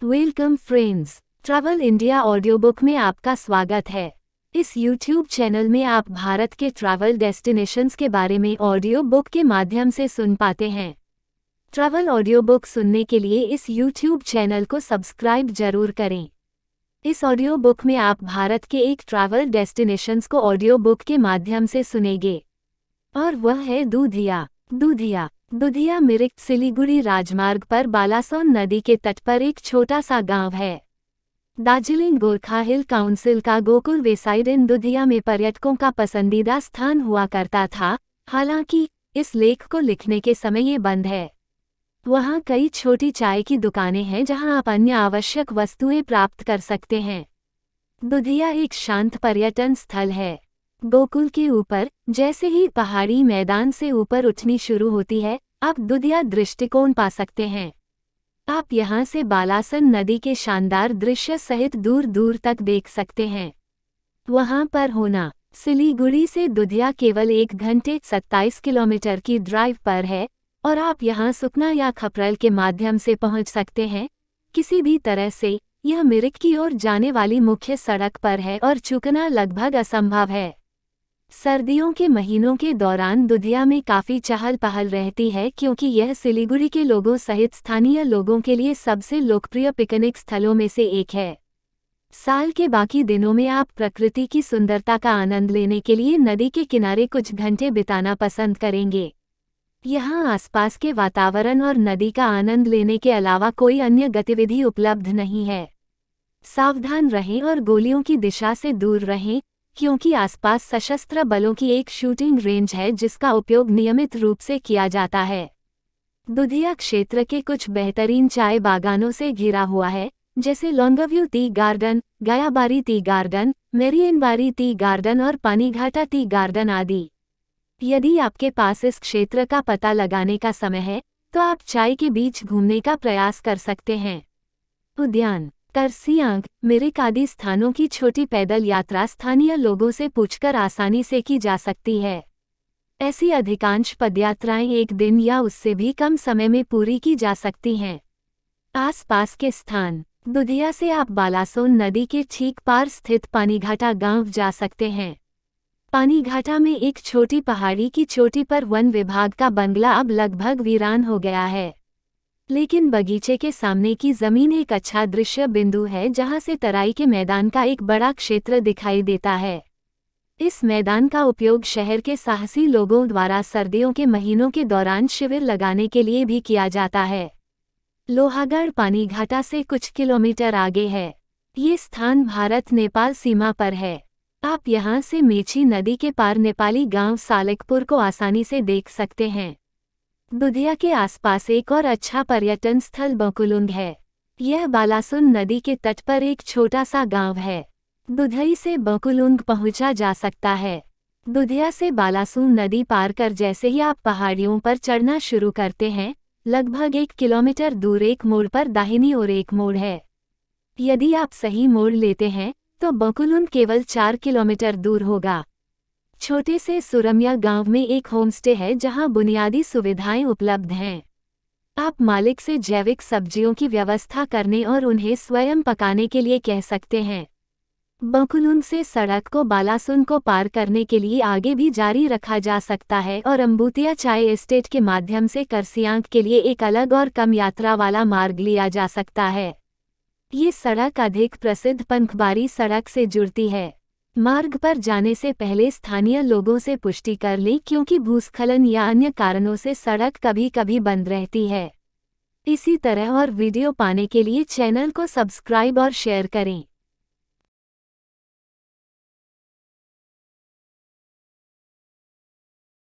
Welcome friends, travel India audio book में आपका स्वागत है। इस यूट्यूब चैनल में आप भारत के ट्रैवल डेस्टिनेशंस के बारे में ऑडियो बुक के माध्यम से सुन पाते हैं। ट्रैवल ऑडियो बुक सुनने के लिए इस यूट्यूब चैनल को सब्सक्राइब जरूर करें। इस ऑडियो बुक में आप भारत के एक ट्रैवल डेस्टिनेशंस को ऑडियो बुक के माध्यम से सुनेंगे, और वह है दूधिया। दूधिया मिरिक सिलीगुड़ी राजमार्ग पर बालासोन नदी के तट पर एक छोटा सा गांव है। दार्जिलिंग गोरखा हिल काउंसिल का गोकुल वेसाइड इन दूधिया में पर्यटकों का पसंदीदा स्थान हुआ करता था। हालांकि इस लेख को लिखने के समय ये बंद है। वहाँ कई छोटी चाय की दुकानें हैं जहाँ आप अन्य आवश्यक वस्तुएं प्राप्त कर सकते हैं। दूधिया एक शांत पर्यटन स्थल है। गोकुल के ऊपर जैसे ही पहाड़ी मैदान से ऊपर उठनी शुरू होती है, आप दूधिया दृष्टिकोण पा सकते हैं। आप यहां से बालासन नदी के शानदार दृश्य सहित दूर दूर तक देख सकते हैं। वहां पर होना सिलीगुड़ी से दूधिया केवल 1 घंटे 27 किलोमीटर की ड्राइव पर है, और आप यहां सुकना या खपरल के माध्यम से पहुंच सकते हैं। किसी भी तरह से यह मिरिक की ओर जाने वाली मुख्य सड़क पर है और चुकना लगभग असंभव है। सर्दियों के महीनों के दौरान दूधिया में काफ़ी चहल पहल रहती है, क्योंकि यह सिलीगुड़ी के लोगों सहित स्थानीय लोगों के लिए सबसे लोकप्रिय पिकनिक स्थलों में से एक है। साल के बाकी दिनों में आप प्रकृति की सुंदरता का आनंद लेने के लिए नदी के किनारे कुछ घंटे बिताना पसंद करेंगे। यहाँ आसपास के वातावरण और नदी का आनंद लेने के अलावा कोई अन्य गतिविधि उपलब्ध नहीं है। सावधान रहें और गोलियों की दिशा से दूर रहें, क्योंकि आसपास सशस्त्र बलों की एक शूटिंग रेंज है जिसका उपयोग नियमित रूप से किया जाता है। दूधिया क्षेत्र के कुछ बेहतरीन चाय बागानों से घिरा हुआ है, जैसे Longview tea garden, Gayabari tea garden, Marionbari tea garden और पानीघाटा टी गार्डन आदि। यदि आपके पास इस क्षेत्र का पता लगाने का समय है, तो आप चाय के बीच घूमने का प्रयास कर सकते हैं। उद्यान करसियांग, मिरिक आदि स्थानों की छोटी पैदल यात्रा स्थानीय लोगों से पूछकर आसानी से की जा सकती है। ऐसी अधिकांश पदयात्राएं 1 दिन या उससे भी कम समय में पूरी की जा सकती हैं। आसपास के स्थान दूधिया से आप बालासोन नदी के ठीक पार स्थित पानीघाटा गांव जा सकते हैं। पानीघाटा में एक छोटी पहाड़ी की चोटी पर वन विभाग का बंगला अब लगभग वीरान हो गया है, लेकिन बगीचे के सामने की जमीन एक अच्छा दृश्य बिंदु है जहां से तराई के मैदान का एक बड़ा क्षेत्र दिखाई देता है। इस मैदान का उपयोग शहर के साहसी लोगों द्वारा सर्दियों के महीनों के दौरान शिविर लगाने के लिए भी किया जाता है। लोहागढ़ पानीघाटा से कुछ किलोमीटर आगे है। ये स्थान भारत नेपाल सीमा पर है। आप यहां से मेची नदी के पार नेपाली गांव सालेकपुर को आसानी से देख सकते हैं। दूधिया के आसपास एक और अच्छा पर्यटन स्थल बकुलुंग है। यह बालासुन नदी के तट पर एक छोटा सा गांव है। दूधई से बकुलुंग पहुंचा जा सकता है। दूधिया से बालासुन नदी पार कर जैसे ही आप पहाड़ियों पर चढ़ना शुरू करते हैं, लगभग 1 किलोमीटर दूर एक मोड़ पर दाहिनी ओर एक मोड़ है। यदि आप सही मोड़ लेते हैं तो बकुलुंग केवल 4 किलोमीटर दूर होगा। छोटे से सुरम्या गांव में एक होमस्टे है जहां बुनियादी सुविधाएं उपलब्ध हैं। आप मालिक से जैविक सब्जियों की व्यवस्था करने और उन्हें स्वयं पकाने के लिए कह सकते हैं। बकुलुंग से सड़क को बालासुन को पार करने के लिए आगे भी जारी रखा जा सकता है और अम्बुतिया चाय एस्टेट के माध्यम से करसियांग के लिए एक अलग और कम यात्रा वाला मार्ग लिया जा सकता है। ये सड़क अधिक प्रसिद्ध पंखबारी सड़क से जुड़ती है। मार्ग पर जाने से पहले स्थानीय लोगों से पुष्टि कर लें, क्योंकि भूस्खलन या अन्य कारणों से सड़क कभी कभी बंद रहती है। इसी तरह और वीडियो पाने के लिए चैनल को सब्सक्राइब और शेयर करें।